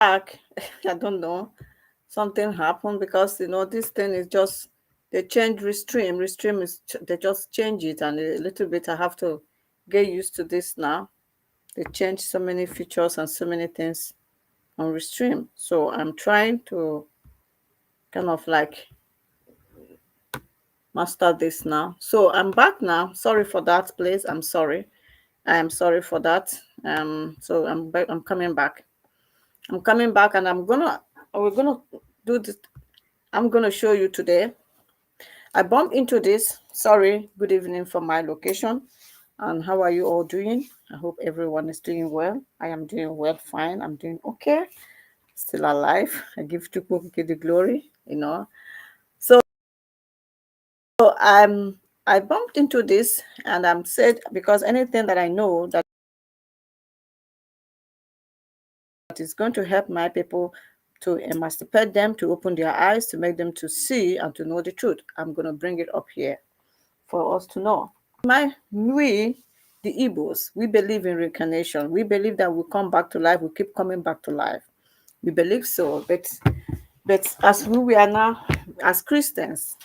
back. I don't know. Something happened because this thing is just they change restream. Restream is they just change it and a little bit. I have to get used to this now. They change so many features and so many things on restream. So I'm trying to kind of like master this now. So I'm back now. Sorry for that, please. I'm sorry. I am sorry for that. So I'm back. I'm coming back. I'm coming back, and we're gonna do this. I'm gonna show you today. I bumped into this. Sorry. Good evening from my location. And how are you all doing? I hope everyone is doing well. I am doing well, fine. I'm doing okay. Still alive. I give Chukwuka the glory. So I bumped into this, and I'm said because anything that I know that is going to help my people to emancipate them, to open their eyes, to make them to see and to know the truth, I'm going to bring it up here for us to know. We, the Igbos, we believe in reincarnation. We believe that we come back to life. We keep coming back to life. We believe so, but as we are now, as Christians,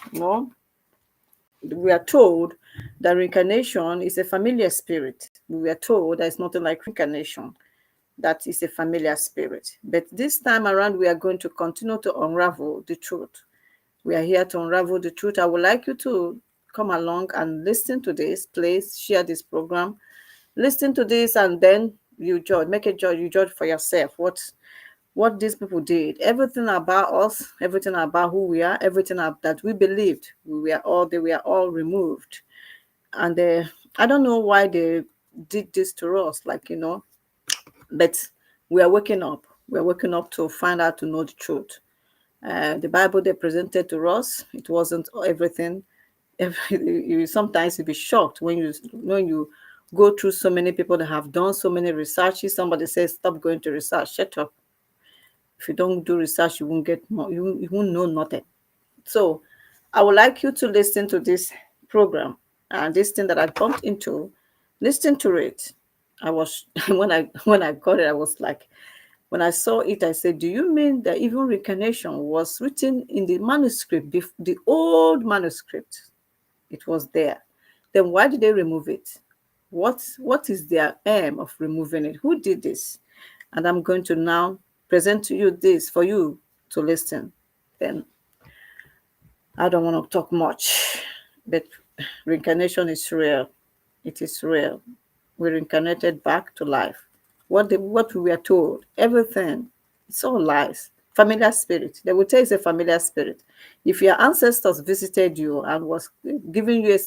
we are told that reincarnation is a familiar spirit. We are told that it's nothing like reincarnation. That is a familiar spirit. But this time around, we are going to continue to unravel the truth. We are here to unravel the truth. I would like you to come along and listen to this. Please share this program. Listen to this, and then you judge. Make a judge. You judge for yourself what these people did. Everything about us, everything about who we are, everything that we believed, they were all removed. And I don't know why they did this to us. But we are waking up. We are waking up to find out, to know the truth. The Bible they presented to us, it wasn't everything. Sometimes you'll be shocked when you go through so many people that have done so many researches. Somebody says, "Stop going to research. Shut up. If you don't do research, you won't get more. You won't know nothing." So, I would like you to listen to this program and this thing that I bumped into. Listen to it. I was when I got it, I was like, when I saw it, I said, "Do you mean that even reincarnation was written in the manuscript, the old manuscript? It was there. Then why did they remove it? What is their aim of removing it? Who did this?" And I'm going to now present to you this for you to listen. Then I don't want to talk much, but reincarnation is real. It is real. We reincarnated back to life. What we were told, everything, it's all lies. Familiar spirit. They will tell you it's a familiar spirit. If your ancestors visited you and was giving you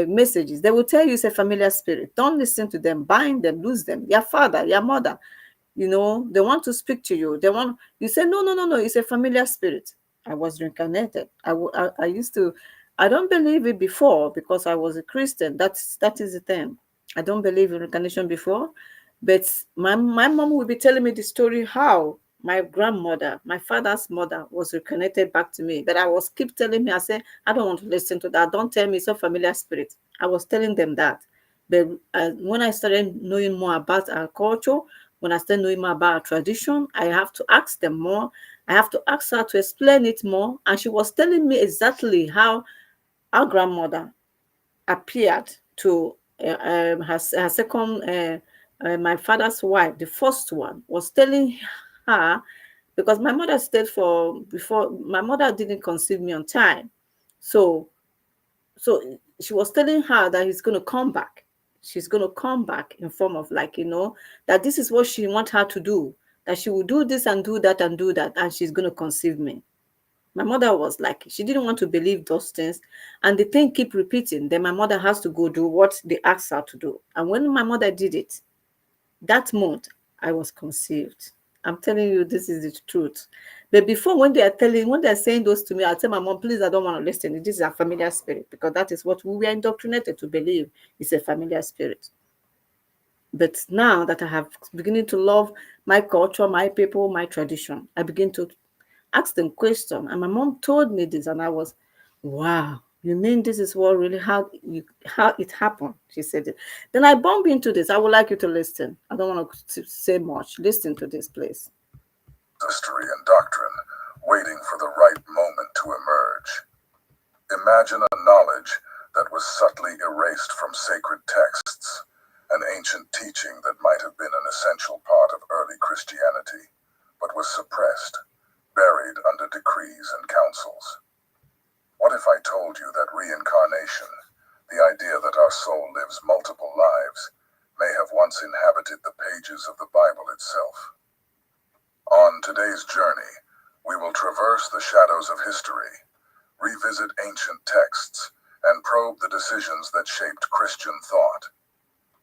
messages, they will tell you it's a familiar spirit. Don't listen to them, bind them, lose them. Your father, your mother, they want to speak to you. You say, no, no, no, no, it's a familiar spirit. I was reincarnated. I used to, I don't believe it before because I was a Christian. That is the thing. I don't believe in reincarnation before, but my mom will be telling me the story how my grandmother, my father's mother, was reconnected back to me. But I was keep telling me, I said, I don't want to listen to that. Don't tell me it's a familiar spirit. I was telling them that. But when I started knowing more about our culture, when I started knowing more about our tradition, I have to ask them more. I have to ask her to explain it more. And she was telling me exactly how our grandmother appeared to her second, my father's wife, the first one, was telling her, because my mother stayed before my mother didn't conceive me on time. So she was telling her that he's going to come back. She's going to come back in form of that this is what she wants her to do, that she will do this and do that and do that, and she's going to conceive me. My mother was like, she didn't want to believe those things. And the thing keep repeating. Then my mother has to go do what they asked her to do. And when my mother did it, that month, I was conceived. I'm telling you, this is the truth. But before, when they're saying those to me, I tell my mom, please, I don't want to listen. This is a familiar spirit, because that is what we were indoctrinated to believe. It's a familiar spirit. But now that I have beginning to love my culture, my people, my tradition, I begin to ask them questions. And my mom told me this, and I was, wow, you mean this is what really how it happened? She said it. Then I bump into this. I would like you to listen. I don't want to say much. Listen to this, please. mystery and doctrine, waiting for the right moment to emerge. Imagine a knowledge that was subtly erased from sacred texts, an ancient teaching that might have been an essential part of early Christianity, but was suppressed, buried under decrees and councils. What if I told you that reincarnation, the idea that our soul lives multiple lives, may have once inhabited the pages of the Bible itself? On today's journey, we will traverse the shadows of history, revisit ancient texts, and probe the decisions that shaped Christian thought.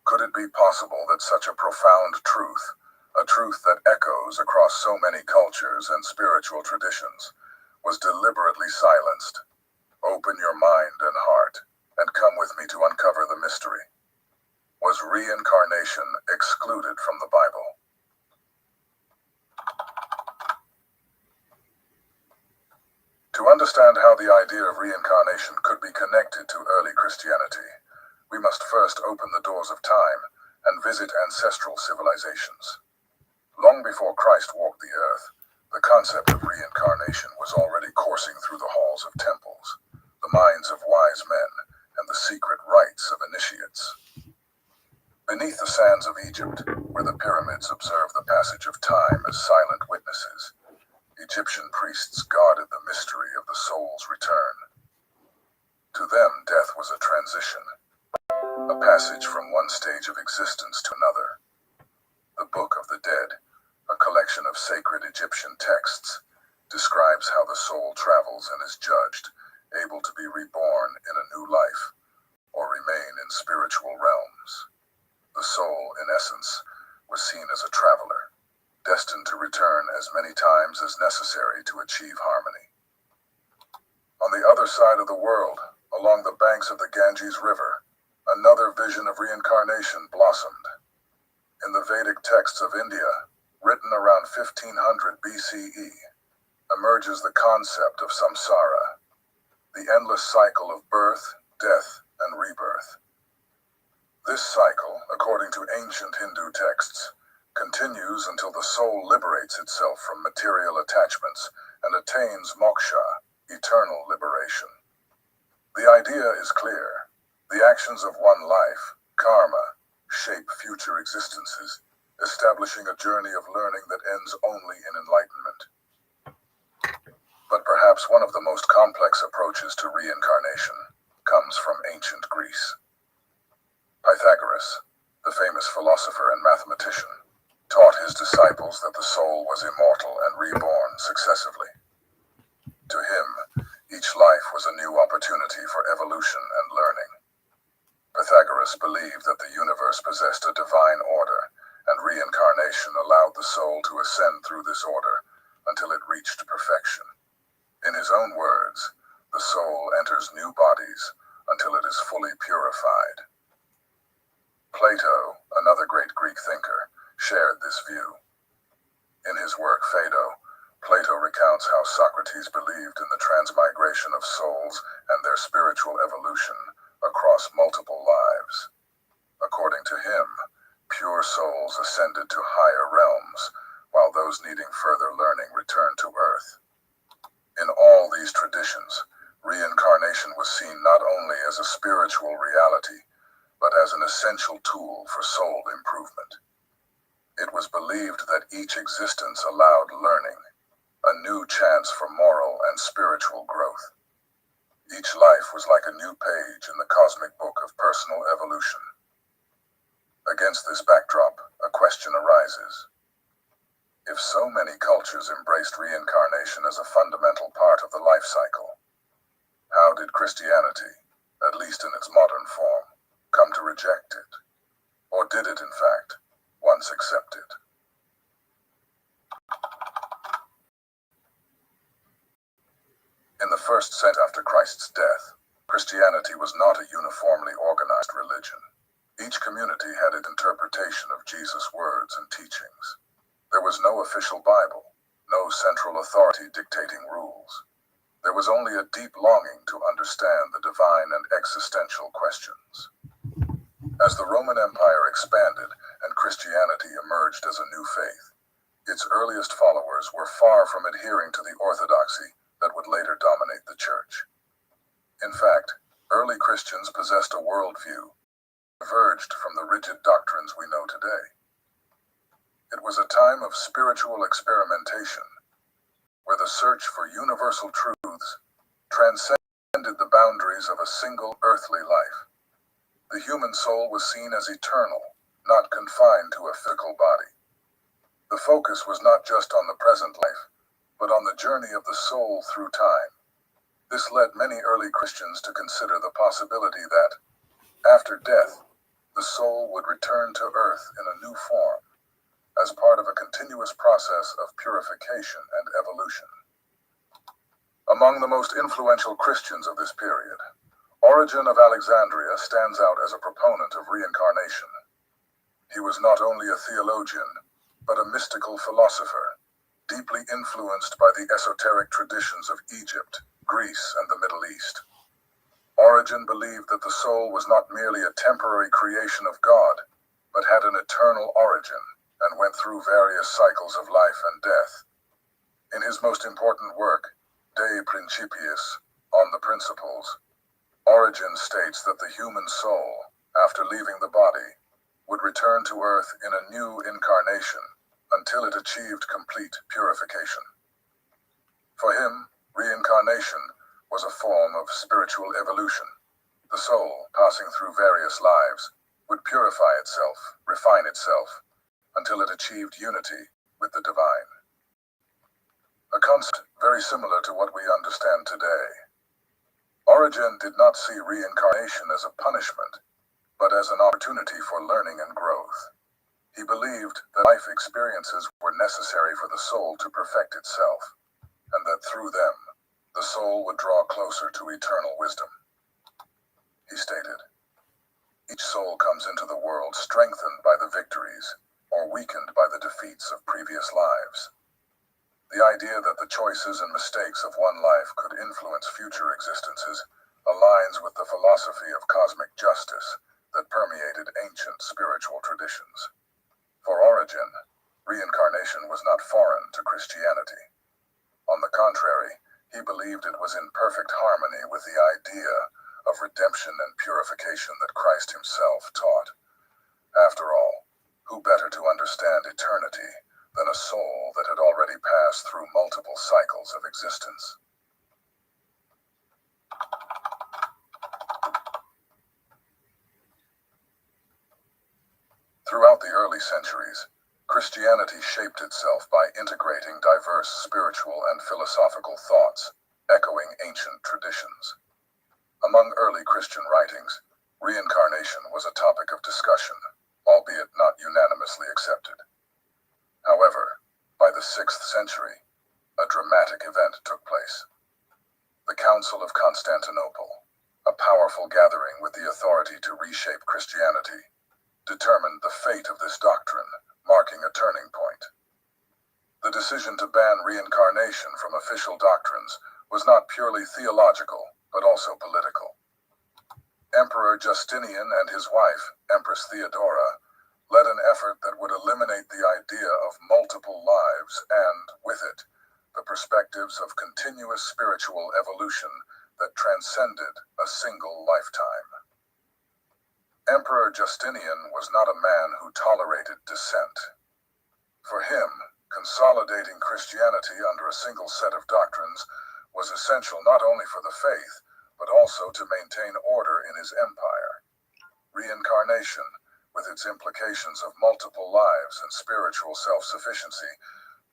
Could it be possible that such a profound truth, a truth that echoes across so many cultures and spiritual traditions, was deliberately silenced? Open your mind and heart, and come with me to uncover the mystery. Was reincarnation excluded from the Bible? To understand how the idea of reincarnation could be connected to early Christianity, we must first open the doors of time and visit ancestral civilizations. Long before Christ walked the earth, the concept of reincarnation was already coursing through the halls of temples, the minds of wise men, and the secret rites of initiates. Beneath the sands of Egypt, where the pyramids observed the passage of time as silent witnesses, Egyptian priests guarded the mystery of the soul's return. To them, death was a transition, a passage from one stage of existence to another. The Book of the Dead, a collection of sacred Egyptian texts, describes how the soul travels and is judged, able to be reborn in a new life, or remain in spiritual realms. The soul, in essence, was seen as a traveler, destined to return as many times as necessary to achieve harmony. On the other side of the world, along the banks of the Ganges River, another vision of reincarnation blossomed. In the Vedic texts of India, written around 1500 BCE, emerges the concept of samsara, the endless cycle of birth, death, and rebirth. This cycle, according to ancient Hindu texts, continues until the soul liberates itself from material attachments and attains moksha, eternal liberation. The idea is clear. The actions of one life, karma, shape future existences, establishing a journey of learning that ends only in enlightenment. But perhaps one of the most complex approaches to reincarnation comes from ancient Greece. Pythagoras, the famous philosopher and mathematician, taught his disciples that the soul was immortal and reborn successively. To him, each life was a new opportunity for evolution and learning. Pythagoras believed that the universe possessed a divine order, and reincarnation allowed the soul to ascend through this order until it reached perfection. In his own words, the soul enters new bodies until it is fully purified. Plato, another great Greek thinker, shared this view. In his work Phaedo, Plato recounts how Socrates believed in the transmigration of souls and their spiritual evolution across multiple lives. According to him, pure souls ascended to higher realms, while those needing further learning returned to earth. In all these traditions, reincarnation was seen not only as a spiritual reality, but as an essential tool for soul improvement. It was believed that each existence allowed learning, a new chance for moral and spiritual growth. Each life was like a new page in the cosmic book of personal evolution. Against this backdrop, a question arises. If so many cultures embraced reincarnation as a fundamental part of the life cycle, how did Christianity, at least in its modern form, come to reject it? Or did it, in fact, once accept it? In the first century after Christ's death, Christianity was not a uniformly organized religion. Each community had its interpretation of Jesus' words and teachings. There was no official Bible, no central authority dictating rules. There was only a deep longing to understand the divine and existential questions. As the Roman Empire expanded and Christianity emerged as a new faith, Its earliest followers were far from adhering to the orthodoxy that would later dominate the church. In fact, early Christians possessed a worldview that diverged from the rigid doctrines we know today. It was a time of spiritual experimentation, where the search for universal truths transcended the boundaries of a single earthly life. The human soul was seen as eternal, not confined to a physical body. The focus was not just on the present life, but on the journey of the soul through time. This led many early Christians to consider the possibility that, after death, the soul would return to earth in a new form, as part of a continuous process of purification and evolution. Among the most influential Christians of this period, Origen of Alexandria stands out as a proponent of reincarnation. He was not only a theologian, but a mystical philosopher, deeply influenced by the esoteric traditions of Egypt, Greece, and the Middle East. Origen believed that the soul was not merely a temporary creation of God, but had an eternal origin and went through various cycles of life and death. In his most important work, De Principiis, On the Principles, Origen states that the human soul, after leaving the body, would return to earth in a new incarnation until it achieved complete purification. For him, reincarnation was a form of spiritual evolution. The soul, passing through various lives, would purify itself, refine itself, until it achieved unity with the divine. A concept very similar to what we understand today. Origen did not see reincarnation as a punishment, but as an opportunity for learning and growth. He believed that life experiences were necessary for the soul to perfect itself, and that through them, the soul would draw closer to eternal wisdom. He stated, "Each soul comes into the world strengthened by the victories, or weakened by the defeats of previous lives. The idea that the choices and mistakes of one life could influence future existences aligns with the philosophy of cosmic justice that permeated ancient spiritual traditions." For Origen, reincarnation was not foreign to Christianity. On the contrary, he believed it was in perfect harmony with the idea of redemption and purification that Christ himself taught. After all, who better to understand eternity than a soul that had already passed through multiple cycles of existence? Throughout the early centuries, Christianity shaped itself by integrating diverse spiritual and philosophical thoughts, echoing ancient traditions. Among early Christian writings, reincarnation was a topic of discussion, albeit not unanimously accepted. However, by the 6th century, a dramatic event took place. The Council of Constantinople, a powerful gathering with the authority to reshape Christianity, determined the fate of this doctrine, marking a turning point. The decision to ban reincarnation from official doctrines was not purely theological, but also political. Emperor Justinian and his wife, Empress Theodora, led an effort that would eliminate the idea of multiple lives and, with it, the perspectives of continuous spiritual evolution that transcended a single lifetime. Emperor Justinian was not a man who tolerated dissent. For him, consolidating Christianity under a single set of doctrines was essential not only for the faith, but also to maintain order in his empire. Reincarnation, with its implications of multiple lives and spiritual self-sufficiency,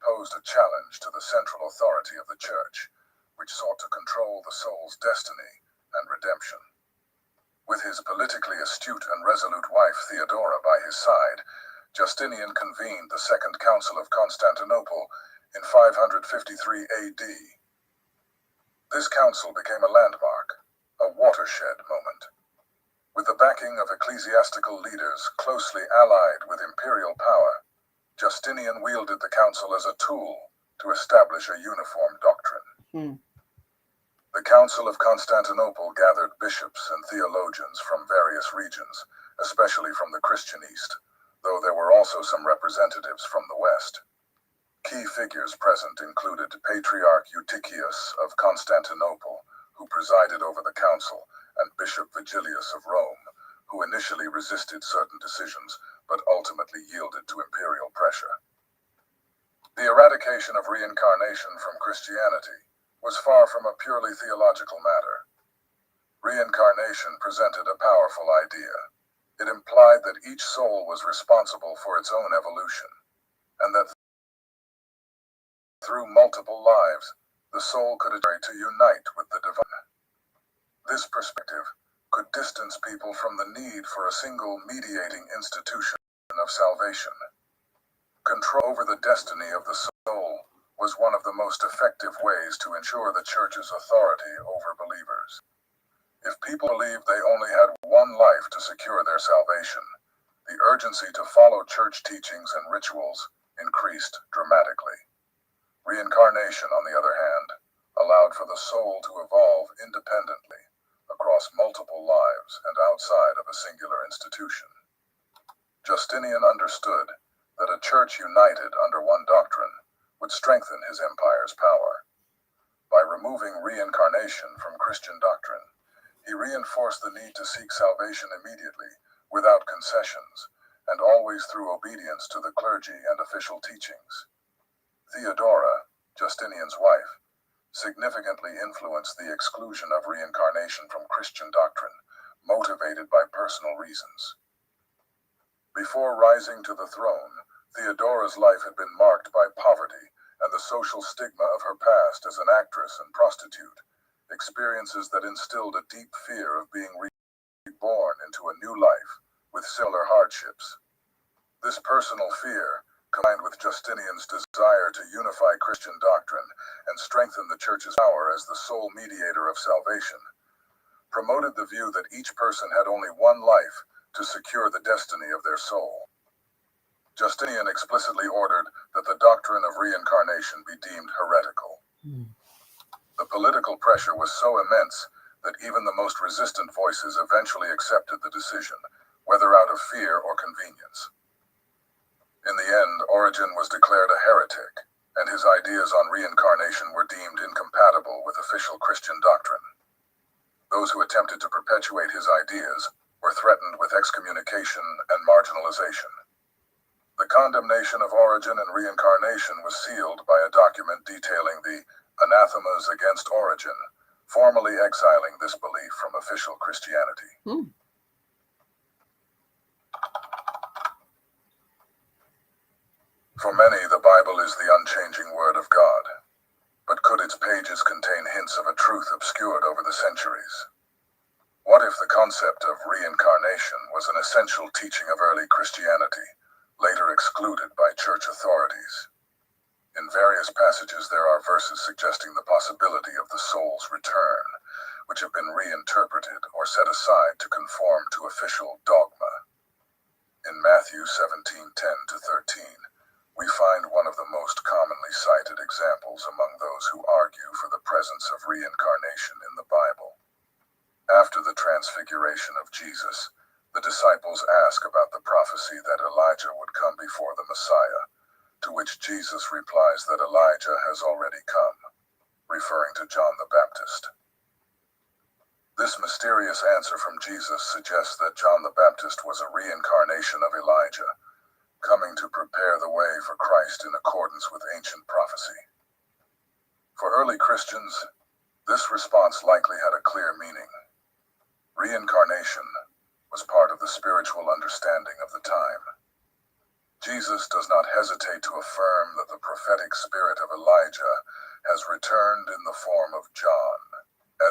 posed a challenge to the central authority of the Church, which sought to control the soul's destiny and redemption. With his politically astute and resolute wife Theodora by his side, Justinian convened the Second Council of Constantinople in 553 AD. This council became a landmark, a watershed moment. With the backing of ecclesiastical leaders closely allied with imperial power, Justinian wielded the council as a tool to establish a uniform doctrine. The Council of Constantinople gathered bishops and theologians from various regions, especially from the Christian East, though there were also some representatives from the West. Key figures present included Patriarch Eutychius of Constantinople, who presided over the council, and Bishop Vigilius of Rome, who initially resisted certain decisions but ultimately yielded to imperial pressure. The eradication of reincarnation from Christianity was far from a purely theological matter. Reincarnation presented a powerful idea. It implied that each soul was responsible for its own evolution, and that through multiple lives, the soul could attempt to unite with the divine. This perspective could distance people from the need for a single mediating institution of salvation. Control over the destiny of the soul was one of the most effective ways to ensure the Church's authority over believers. If people believed they only had one life to secure their salvation, the urgency to follow church teachings and rituals increased dramatically. Reincarnation, on the other hand, allowed for the soul to evolve independently across multiple lives and outside of a singular institution. Justinian understood that a church united under one doctrine would strengthen his empire's power. By removing reincarnation from Christian doctrine, he reinforced the need to seek salvation immediately, without concessions, and always through obedience to the clergy and official teachings. Theodora, Justinian's wife, significantly influenced the exclusion of reincarnation from Christian doctrine, motivated by personal reasons. Before rising to the throne, Theodora's life had been marked by poverty and the social stigma of her past as an actress and prostitute, experiences that instilled a deep fear of being reborn into a new life with similar hardships. This personal fear, combined with Justinian's desire to unify Christian doctrine and strengthen the Church's power as the sole mediator of salvation, promoted the view that each person had only one life to secure the destiny of their soul. Justinian explicitly ordered that the doctrine of reincarnation be deemed heretical. The political pressure was so immense that even the most resistant voices eventually accepted the decision, whether out of fear or convenience. In the end, Origen was declared a heretic, and his ideas on reincarnation were deemed incompatible with official Christian doctrine. Those who attempted to perpetuate his ideas were threatened with excommunication and marginalization. The condemnation of Origen and reincarnation was sealed by a document detailing the anathemas against Origen, formally exiling this belief from official Christianity. For many, the Bible is the unchanging Word of God. But could its pages contain hints of a truth obscured over the centuries? What if the concept of reincarnation was an essential teaching of early Christianity, later excluded by church authorities? In various passages there are verses suggesting the possibility of the soul's return, which have been reinterpreted or set aside to conform to official dogma. In Matthew 17:10-13, we find one of the most commonly cited examples among those who argue for the presence of reincarnation in the Bible. After the transfiguration of Jesus, the disciples ask about the prophecy that Elijah would come before the Messiah, to which Jesus replies that Elijah has already come, referring to John the Baptist. This mysterious answer from Jesus suggests that John the Baptist was a reincarnation of Elijah, coming to prepare the way for Christ in accordance with ancient prophecy. For early Christians, this response likely had a clear meaning. Reincarnation was part of the spiritual understanding of the time. Jesus does not hesitate to affirm that the prophetic spirit of Elijah has returned in the form of John,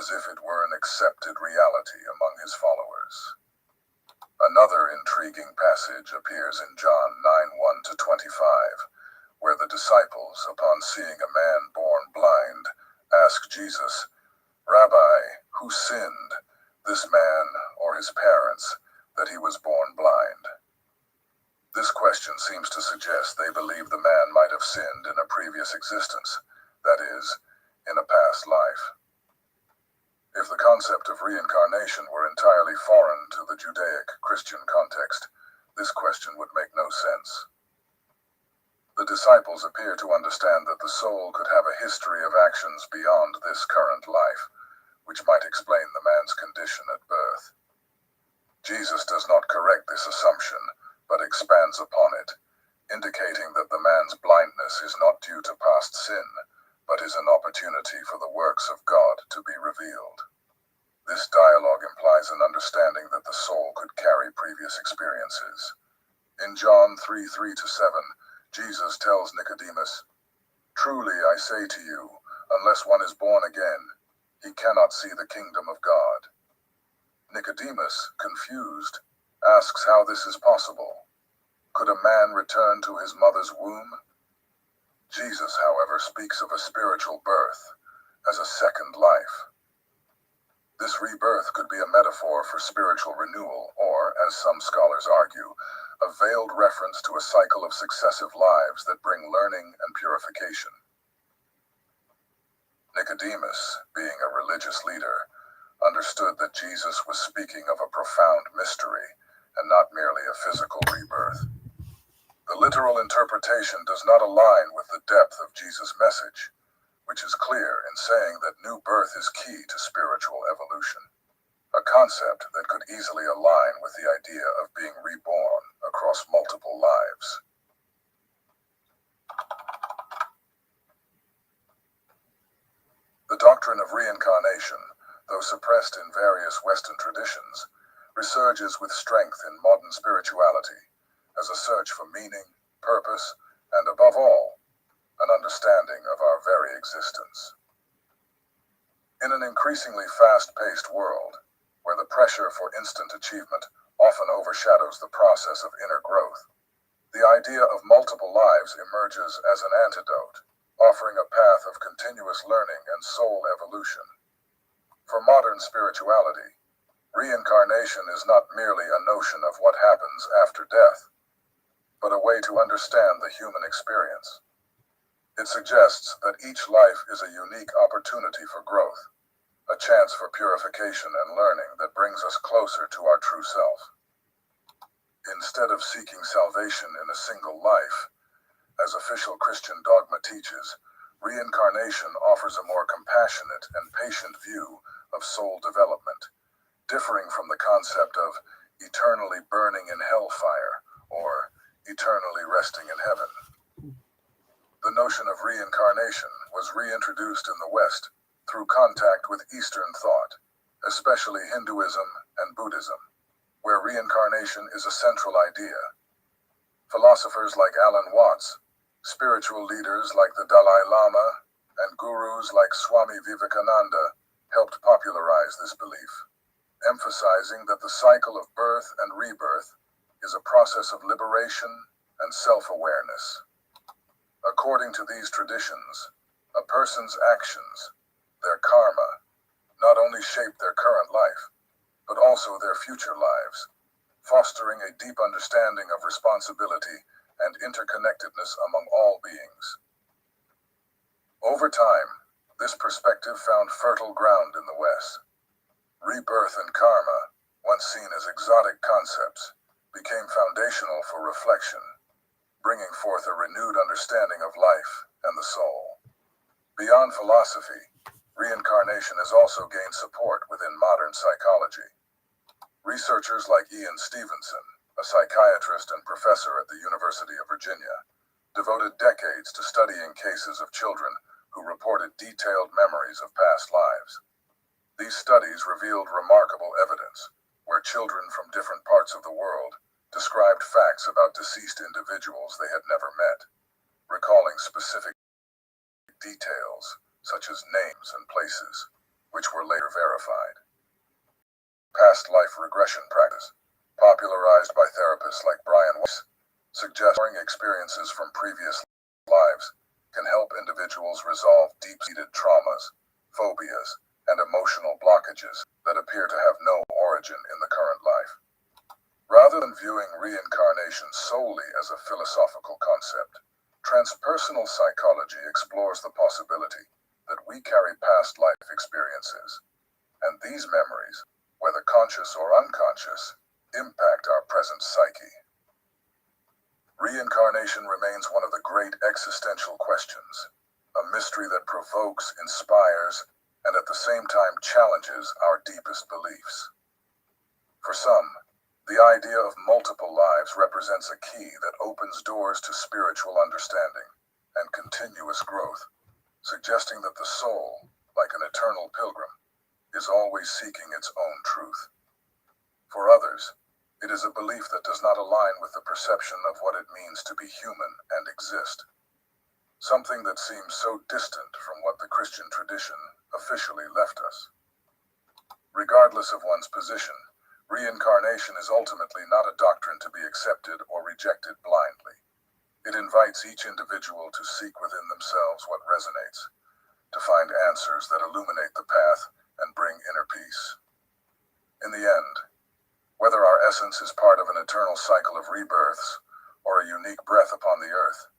as if it were an accepted reality among his followers. Another intriguing passage appears in John 9:1-25, where the disciples, upon seeing a man born blind, ask Jesus, "Rabbi, who sinned, this man or his parents, that he was born blind?" This question seems to suggest they believe the man might have sinned in a previous existence, that is, in a past life. If the concept of reincarnation were entirely foreign to the Judaic Christian context, this question would make no sense. The disciples appear to understand that the soul could have a history of actions beyond this current life, which might explain the man's condition at birth. Jesus does not correct this assumption, but expands upon it, indicating that the man's blindness is not due to past sin, but is an opportunity for the works of God to be revealed. This dialogue implies an understanding that the soul could carry previous experiences. In John 3:3-7, Jesus tells Nicodemus, "Truly I say to you, unless one is born again, he cannot see the kingdom of God." Nicodemus, confused, asks how this is possible. Could a man return to his mother's womb? Jesus, however, speaks of a spiritual birth as a second life. This rebirth could be a metaphor for spiritual renewal, or, as some scholars argue, a veiled reference to a cycle of successive lives that bring learning and purification. Nicodemus, being a religious leader, understood that Jesus was speaking of a profound mystery and not merely a physical rebirth. The literal interpretation does not align with the depth of Jesus' message, which is clear in saying that new birth is key to spiritual evolution, a concept that could easily align with the idea of being reborn across multiple lives. The doctrine of reincarnation, though suppressed in various Western traditions, resurges with strength in modern spirituality as a search for meaning, purpose, and above all, an understanding of our very existence. In an increasingly fast-paced world, where the pressure for instant achievement often overshadows the process of inner growth, the idea of multiple lives emerges as an antidote, offering a path of continuous learning and soul evolution. For modern spirituality, reincarnation is not merely a notion of what happens after death, but a way to understand the human experience. It suggests that each life is a unique opportunity for growth, a chance for purification and learning that brings us closer to our true self. Instead of seeking salvation in a single life, as official Christian dogma teaches, reincarnation offers a more compassionate and patient view of soul development, differing from the concept of eternally burning in hellfire or eternally resting in heaven. The notion of reincarnation was reintroduced in the West through contact with Eastern thought, especially Hinduism and Buddhism, where reincarnation is a central idea. Philosophers like Alan Watts, spiritual leaders like the Dalai Lama, and gurus like Swami Vivekananda helped popularize this belief, emphasizing that the cycle of birth and rebirth is a process of liberation and self-awareness. According to these traditions, a person's actions, their karma, not only shape their current life, but also their future lives, fostering a deep understanding of responsibility and interconnectedness among all beings. Over time, this perspective found fertile ground in the West. Rebirth and karma, once seen as exotic concepts, became foundational for reflection, bringing forth a renewed understanding of life and the soul. Beyond philosophy, reincarnation has also gained support within modern psychology. Researchers like Ian Stevenson, a psychiatrist and professor at the University of Virginia, devoted decades to studying cases of children who reported detailed memories of past lives. These studies revealed remarkable evidence, where children from different parts of the world described facts about deceased individuals they had never met, recalling specific details, such as names and places, which were later verified. Past life regression practice, popularized by therapists like Brian Weiss, suggests experiences from previous lives can help individuals resolve deep-seated traumas, phobias, and emotional blockages that appear to have no origin in the current life. Rather than viewing reincarnation solely as a philosophical concept, transpersonal psychology explores the possibility that we carry past life experiences, and these memories, whether conscious or unconscious, impact our present psyche. Reincarnation remains one of the great existential questions, a mystery that provokes, inspires, and at the same time challenges our deepest beliefs. For some, the idea of multiple lives represents a key that opens doors to spiritual understanding and continuous growth, suggesting that the soul, like an eternal pilgrim, is always seeking its own truth. For others, it is a belief that does not align with the perception of what it means to be human and exist, something that seems so distant from what the Christian tradition officially left us. Regardless of one's position, reincarnation is ultimately not a doctrine to be accepted or rejected blindly. It invites each individual to seek within themselves what resonates, to find answers that illuminate the path and bring inner peace. In the end, whether our essence is part of an eternal cycle of rebirths or a unique breath upon the earth,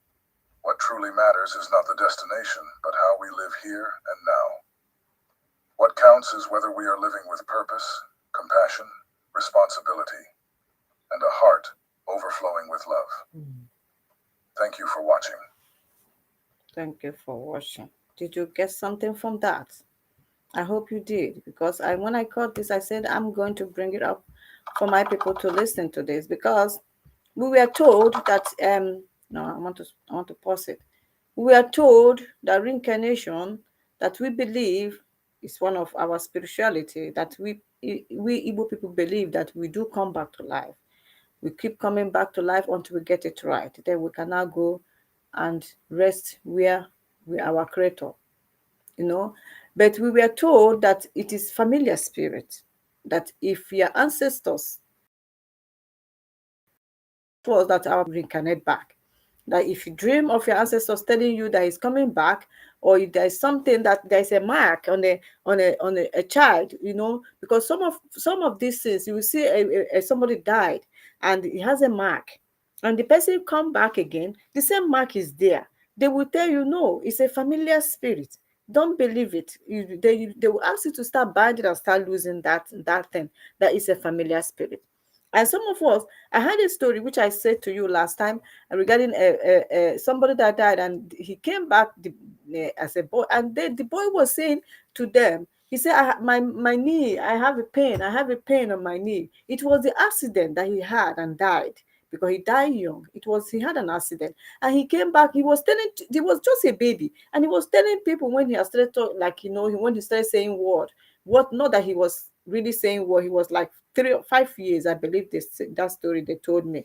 what truly matters is not the destination, but how we live here and now. What counts is whether we are living with purpose, compassion, responsibility, and a heart overflowing with love. Thank you for watching. Thank you for watching. Did you get something from that? I hope you did, because when I caught this, I said I'm going to bring it up for my people to listen to this, because we were told that no, I want to pause it. We are told that reincarnation, that we believe, is one of our spirituality, that we Igbo people believe that we do come back to life. We keep coming back to life until we get it right. Then we can now go and rest where we our creator, you know. But we were told that it is familiar spirit, that if your ancestors was that our reincarnate back, that if you dream of your ancestors telling you that he's coming back, or if there's something, that there's a mark on a child, you know, because some of these things you will see somebody died and he has a mark, and the person come back again, the same mark is there. They will tell you no, it's a familiar spirit. Don't believe it. They will ask you to start binding and start losing that thing, that is a familiar spirit. And some of us, I had a story which I said to you last time regarding somebody that died, and he came back as a boy, and the boy was saying to them, he said, my knee, I have a pain on my knee. It was the accident that he had and died, because he died young. He had an accident, and he came back. He was just a baby, and he was telling people when he had started talk, like, you know, when he started saying what, not that he was really saying what, he was like 3 or 5 years, I believe this, that story they told me.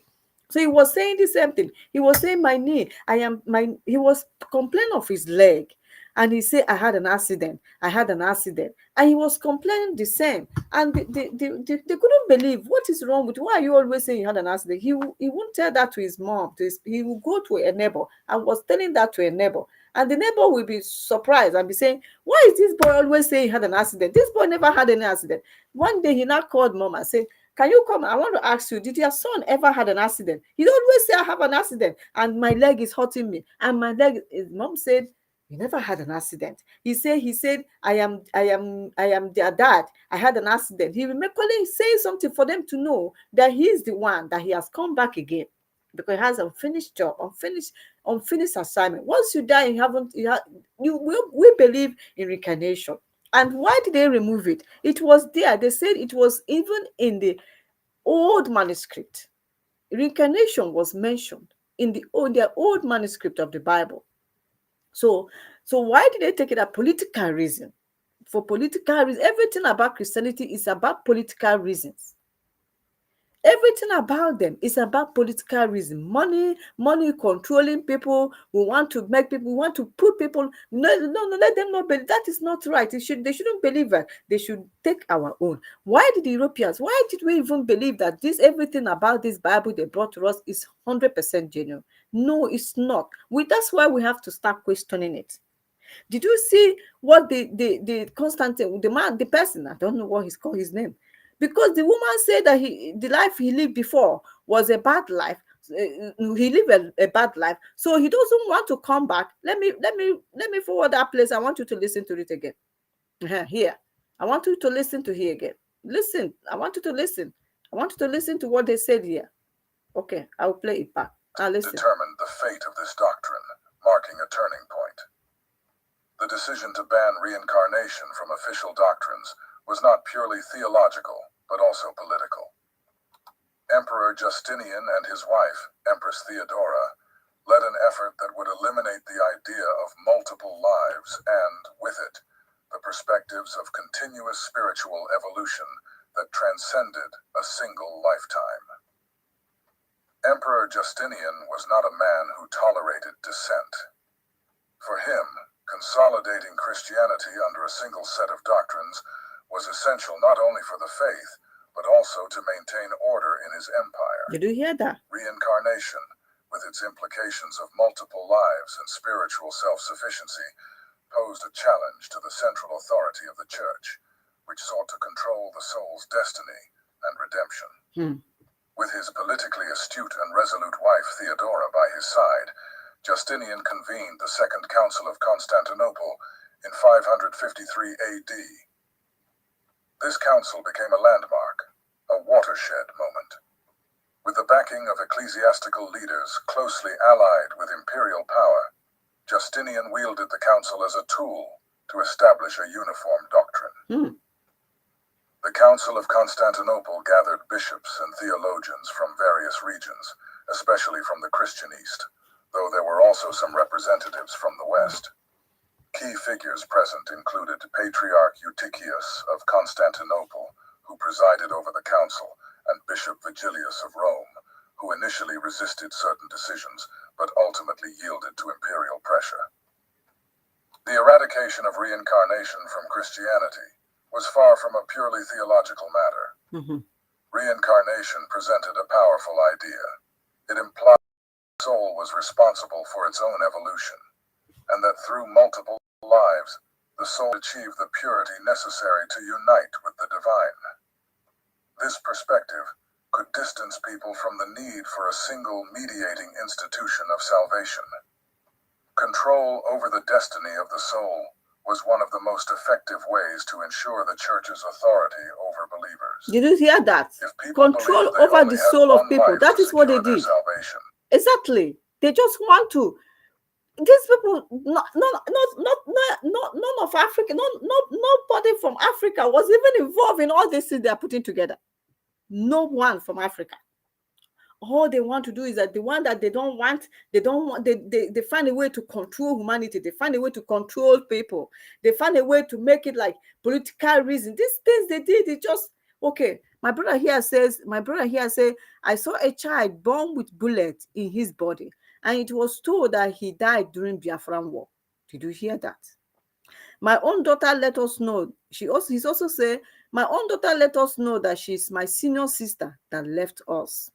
So he was saying the same thing. He was saying, my knee, he was complaining of his leg. And he said, I had an accident. And he was complaining the same. And they couldn't believe, what is wrong with you? Why are you always saying you had an accident? He won't tell that to his mom. He will go to a neighbor and was telling that to a neighbor. And the neighbor will be surprised and be saying, why is this boy always saying he had an accident? This boy never had any accident. One day he now called mom and said, can you come? I want to ask you, did your son ever had an accident? He always say, I have an accident and my leg is hurting me. And his mom said, he never had an accident. He said, I am their dad. I had an accident. He remember saying something for them to know that he is the one, that he has come back again, because he has unfinished job, unfinished assignment. Once you die, we believe in reincarnation. And why did they remove it? It was there. They said it was even in the old manuscript. Reincarnation was mentioned in their old manuscript of the Bible. So why did they take it? A political reason. For political reasons. Everything about Christianity is about political reasons. Everything about them is about political reason. Money controlling people. We want to make people, we want to put people. No, let them not believe. That is not right. They shouldn't believe that. They should take our own. Why did the Europeans, why did we even believe that everything about this Bible they brought to us is 100% genuine? No, it's not. That's why we have to start questioning it. Did you see what the Constantine, the person, I don't know what he's called his name, because the woman said that the life he lived before was a bad life. He lived a bad life, so he doesn't want to come back. Let me forward that place. I want you to listen to it again. Here, I want you to listen to here again. Listen, I want you to listen. I want you to listen to what they said here. Okay, I will play it back. determined the fate of this doctrine, marking a turning point. The decision to ban reincarnation from official doctrines was not purely theological, but also political. Emperor Justinian and his wife, Empress Theodora, led an effort that would eliminate the idea of multiple lives and, with it, the perspectives of continuous spiritual evolution that transcended a single lifetime. Emperor Justinian was not a man who tolerated dissent. For him, consolidating Christianity under a single set of doctrines was essential not only for the faith, but also to maintain order in his empire. Did you hear that? Reincarnation, with its implications of multiple lives and spiritual self-sufficiency, posed a challenge to the central authority of the Church, which sought to control the soul's destiny and redemption. With his politically astute and resolute wife Theodora by his side, Justinian convened the Second Council of Constantinople in 553 AD. This council became a landmark, a watershed moment. With the backing of ecclesiastical leaders closely allied with imperial power, Justinian wielded the council as a tool to establish a uniform doctrine. The Council of Constantinople gathered bishops and theologians from various regions, especially from the Christian East, though there were also some representatives from the West. Key figures present included Patriarch Eutychius of Constantinople, who presided over the council, and Bishop Vigilius of Rome, who initially resisted certain decisions, but ultimately yielded to imperial pressure. The eradication of reincarnation from Christianity was far from a purely theological matter. Reincarnation presented a powerful idea. It implied the soul was responsible for its own evolution, and that through multiple lives, the soul achieved the purity necessary to unite with the divine. This perspective could distance people from the need for a single mediating institution of salvation. Control over the destiny of the soul was one of the most effective ways to ensure the Church's authority over believers. Did you hear that? Control over the soul of people. That is what they did. Exactly. They just want to. These people, none of Africa, nobody from Africa was even involved in all this thing they are putting together. No one from Africa. All they want to do is that the one that they find a way to control humanity. They find a way to control people. They find a way to make it like political reason. These things they did, it just, okay. My brother here says, I saw a child born with bullets in his body, and it was told that he died during Biafran War. Did you hear that? My own daughter let us know. He's also said, my own daughter let us know that she's my senior sister that left us.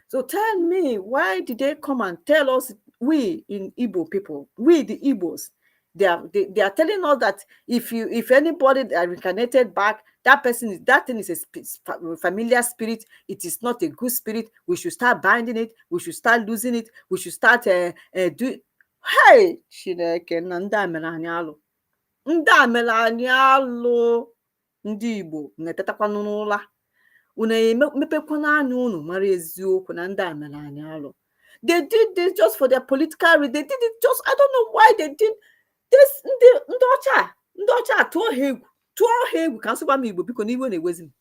So tell me, why did they come and tell us, we in Igbo people, we the Igbos, they are telling us that if anybody that reincarnated back, that thing is a familiar spirit. It is not a good spirit. We should start binding it. We should start losing it. We should start do. Hey, Chineke na ndị amelanyalo, ndị Igbo na-etetakwanụ n'ụla. They did this just for their political reason. They did it just, I don't know why they did this. Ndocha tụọ ha egwu ka nsụgba m Igbo biko n'iwe na-ewezi m.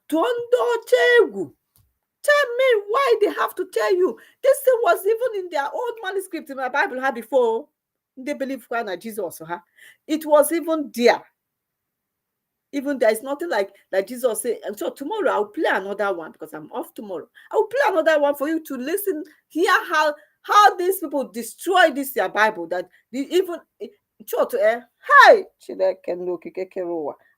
Tụọ ndocha egwu. Tell me why they have to tell you. This thing was even in their old manuscript in my Bible had before. They believe in Jesus. It was even there. Even there is nothing like Jesus say. And so tomorrow I'll play another one because I'm off tomorrow. I will play another one for you to listen, hear how these people destroy this their Bible. That even hey,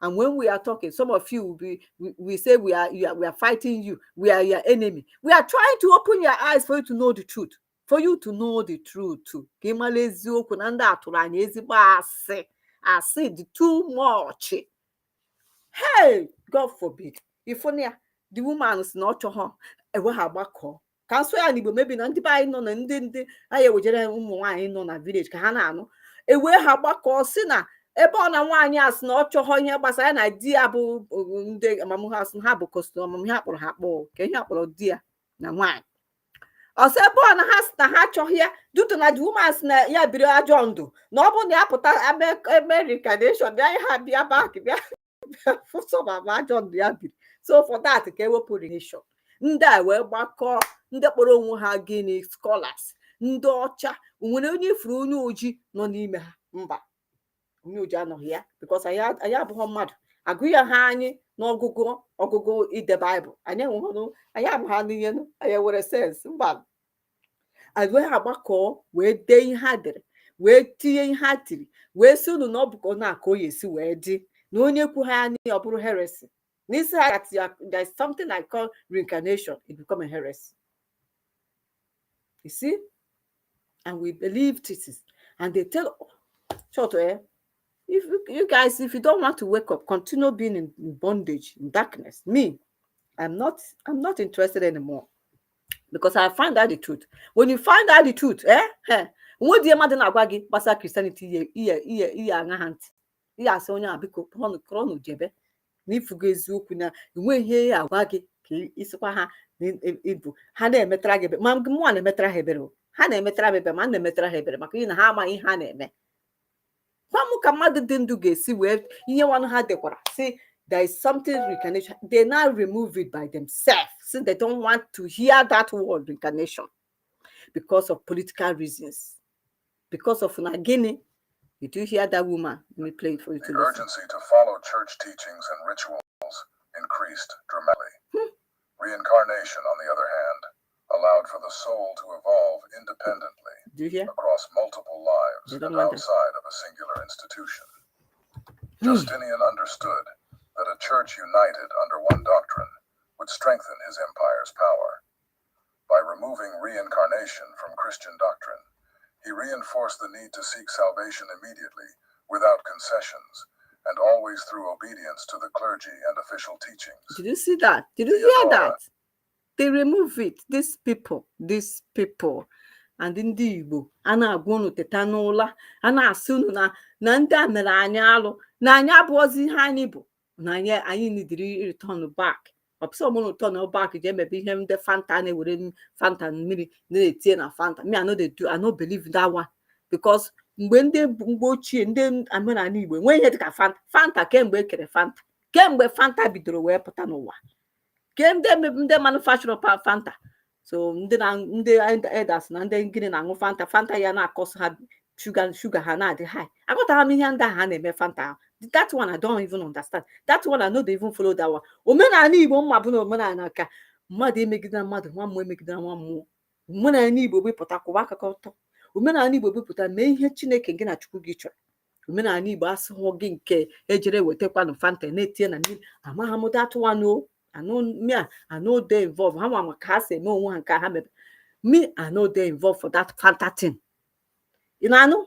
and when we are talking, some of you will be we say we are fighting you. We are your enemy. We are trying to open your eyes for you to know the truth. For you to know the truth too. I say the too much. Hey, God forbid. If only the woman is not to her, a wahabako. Cancel any, maybe not buy none and didn't I would get in a village. Kahana, a way habako sinner. Ebon and 1 year not to her here, but an idea about Mamu has and habo custom, Hapo, Hapo, can you dear? Now, why? Osebo na has na ha chohia due to na the woman's na ya biri ajondo. No bo na apụta Reincarnation bịa ha bịa back bịa for some ajondo ya biri. So for that ka ewepụ Reincarnation. Ndị a wee gbakọ ndị kpọrọ onwe ha gịnị scholars ndị ọcha nwere onye ifuru onye oji nọ n'ime ha mba onye oji anọghị ya because anyị abụghị mmadụ agụ ya ha anyị n'ọgụgụ ide Baịbụl anyị enweghị anyị abụghị n'ihe anyị were sense mba anyị wee agbakọ wee dee ihe ha dere wee tinye ihe ha tiri wee si unu na ọ bụkọ na aka oyi esi wee dị na onye kwu ha anyị ọ bụrụ heresy n'isi ha there is something I call reincarnation it become a heresy you see and we believe this and they tell short if you guys if you don't want to wake up continue being in bondage in darkness me I'm not interested anymore because I find out the truth when you find out the truth nwe die mmadụ na-agwa gị gbasara Christianity ihe aṅa ha ntị ihe asị onye a biko kọrọnụ jebe n'ifugo eziokwu na enwe ihe agwa gị ka isikwa ha ibu ha na-emetara gị ebere ma mụnwa na-emetara ha ebere ha na-emetara m ebere ma na-emetara ha ebere maka ihe na ha amaghị ihe ha na-eme gwa m ka mmadụ dị ndụ ga-esi wee ihe nwanụ ha dekwara si there is something reincarnation they now remove it by themselves since they don't want to hear that word reincarnation because of political reasons because of Nagini. Did you hear that woman? Let me play it for you. The urgency to follow church teachings and rituals increased dramatically. Reincarnation, on the other hand, allowed for the soul to evolve independently across multiple lives and outside of a singular institution. Justinian understood that a church united under one doctrine would strengthen his empire's power. By removing reincarnation from Christian doctrine, he reinforced the need to seek salvation immediately, without concessions, and always through obedience to the clergy and official teachings. Did you see that? Did you hear that? They remove it. These people, and ndị Igbo a na-agwa unu teta n'ụla a na-asị unu na ndị a mere anyị alụ na anyị abụọzi ihe anyị bụ na anyị nidiri return back. Ọpụsọmụnụ turn back je emebe ihe ndị Fanta na-ewere Fanta mmiri na-etinye na Fanta. Me, I no believe that one because mgbe ochie ndị omenala Igbo nwee ihe dịka Fanta kemgbe ekere kemgbe Fanta bidoro wee pụta n'ụwa ndị manufacturer Fanta so ndị elders na ndị gịnị na-aṅụ Fanta ya na-akọsụ ha sugar ha na-adị high agụtara m ihe ndị ha na-eme Fanta that one I don't even understand that one I no dey even follow that one omenala Igbo mma bụ na omenala ka mmadụ emegidere mmadụ nwa mmụọ emegidere nwa mmụọ omenala Igbo bepụta kwụwa akụkọ ụtọ omenala Igbo bepụta mee ihe Chineke gị na Chukwu gị chọrọ omenala Igbo asụghọ gị nke ejere wetakwanụ Fanta na-etinye na mmiri amaghị m that one o I know they involved ha nwa ka ha si eme onwe ha nke ha mebe me I know they involved for that Fanta thing you know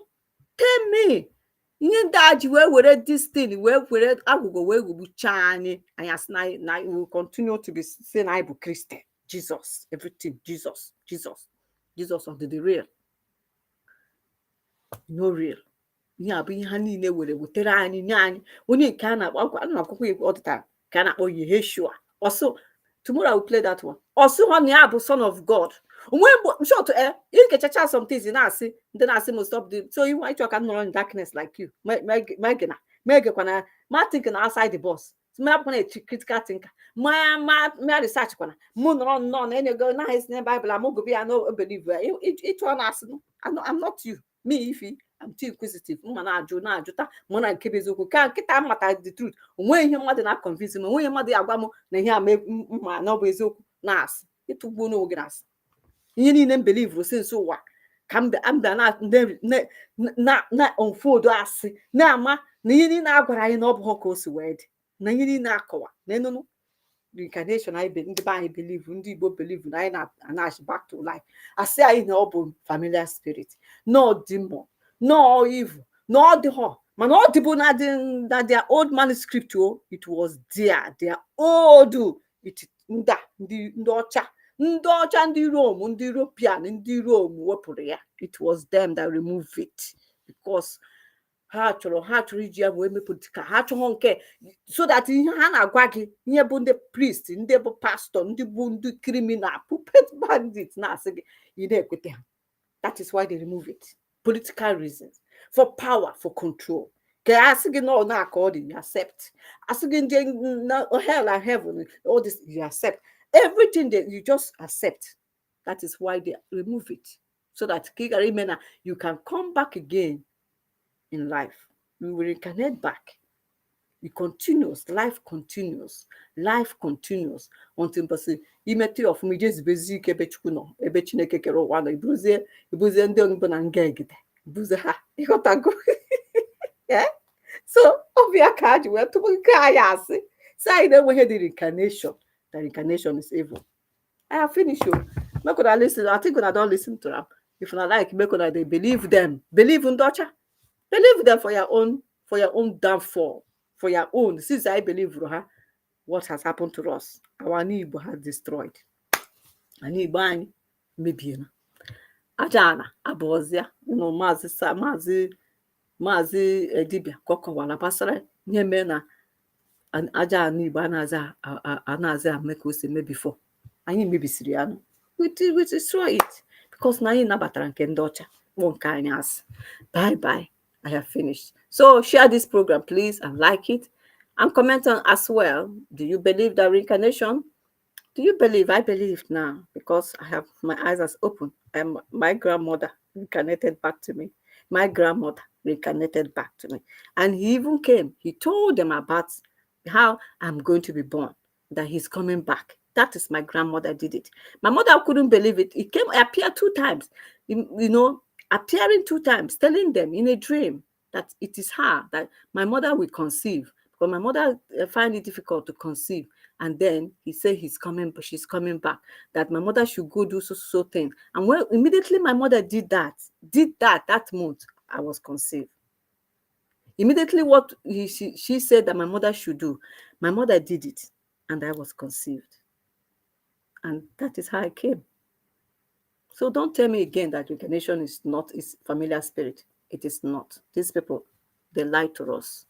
tell me ihe ndị a ji wee were this thing wee were agwụgwọ wee ghọgbuchaa anyị asị na we will continue to be saying I bụ Christian Jesus everything Jesus of the real no real ihe a bụ ihe ha niile were wetere anyị nye anyị onye nke a na-akpọ akwụkwọ ọdịta ka a na-akpọ Yeshua also tomorrow I will play that one also ha na ya bụ son of God onwe short ikechacha some things na-asị ndị na-asị m stop the so you want to can run in darkness like you megekwana ma think na outside the box mapụkwana a critical thinker ma research kwana mụ nọrọ nnọọ na enyego na esi na Bible amụgobi ya no believe ịchụ ọ na-asị I'm not you me ifi I'm too inquisitive mma na-ajụta mụ na nke bụ eziokwu ka nkịta mata the truth onwe ihe mmadụ na-convince m onwe ihe mmadụ agwa m na ihe a mma na ọ bụ eziokwu na-asị ịtụgbuo n'onwe gị na-asị ihe niile m believe since ụwa ka mbịa na onfodo asị na-ama na ihe niile a gwara anyị na ọ bụ ka o si wee dị na ihe niile akọwa na enunu reincarnation ndị be anyị believe ndị Igbo believe na anyị na-anachi back to life asị anyị na ọ bụ familiar spirit no demon no evil no dịghọ mana ọ dịbụ na their old manuscript it was their old ndị ọcha ndị Rome ndị European ndị Rome wepụrụ ya it was them that removed it because ha chọrọ iji ya wee mee politika, ha chọrọ nke so that ihe ha na-agwa gị ihe bụ ndị priest, ndị bụ pastọ, ndị bụ ndị criminal, puppet bandit na-asị gị ị na-ekwete ha. That is why they remove it. Political reasons, for power, for control. Ka asị gị no na ka ọ dị, you accept. Asị gị ndị hell and heaven, all this you accept. Everything that you just accept. That is why they remove it, so that you can come back again in life. You will reincarnate back. It continues, life continues, life continues until imeti of me just basic ebe chukwu no, ebe chineke kere ụwa no, ibuzie ndị onigbo na nga egide, ibuzie ha, ịghọtago. Yeah? So, obvia ka ji wee tupu nke anyị asị, say anyị na-enweghị the reincarnation. The reincarnation is evil. I have finished you. Make una listen. I think una don't listen to them. If una like, make una they believe them. Believe in Docha. Believe them for your own downfall. For your own. Since I believe what has happened to us. Our Igbo has destroyed. And Igbo maybe Ajana Abozia, Mazi Edibia, Kokowala Pasare, Yemena, and Aja Igbo Anaza make us maybe before. I need maybe Syrian. We destroy it because now you nabatran can daughter one kindness. Bye. I have finished. So share this program, please, and like it, and comment on as well. Do you believe that reincarnation? Do you believe? I believe now because I have my eyes as open. My grandmother reincarnated back to me. My grandmother reincarnated back to me, and he even came. He told them about how I'm going to be born, that he's coming back. That is my grandmother did it. My mother couldn't believe it. It appeared 2 times, appearing 2 times, telling them in a dream that it is her, that my mother will conceive. But my mother find it difficult to conceive. And then he said she's coming back, that my mother should go do so thing. And when immediately my mother did that month, I was conceived. Immediately what she said that my mother should do, my mother did it, and I was conceived. And that is how I came. So don't tell me again that reincarnation is familiar spirit. It is not. These people, they lie to us.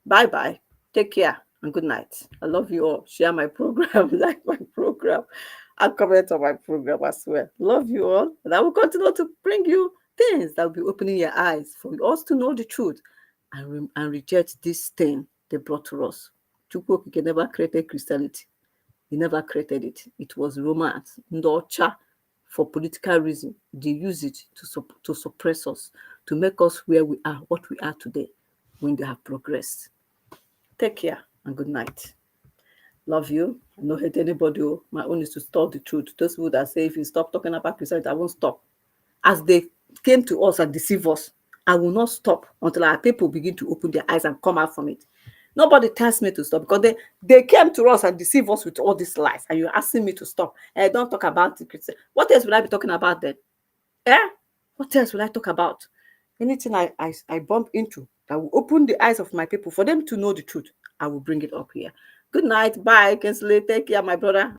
Bye. Take care and good night. I love you all. Share my program, like my program, and comment on my program as well. Love you all. And I will continue to bring you things that will be opening your eyes for us to know the truth and reject this thing they brought to us. Chukwu never created Christianity. He never created it. It was romance, ndocha, for political reason. They use it to suppress us, to make us where we are, what we are today, when they have progressed. Take care and good night. Love you. I don't hate anybody. My own is to stop the truth. Those people that say if you stop talking about Christianity, I won't stop. As they came to us and deceive us, I will not stop until our people begin to open their eyes and come out from it. Nobody tells me to stop because they came to us and deceive us with all these lies, and you're asking me to stop. I don't talk about the Christian. What else will I be talking about then? What else will I talk about? Anything I bump into that will open the eyes of my people for them to know the truth, I will bring it up here. Good night. Bye. Kinsley. Take care, my brother.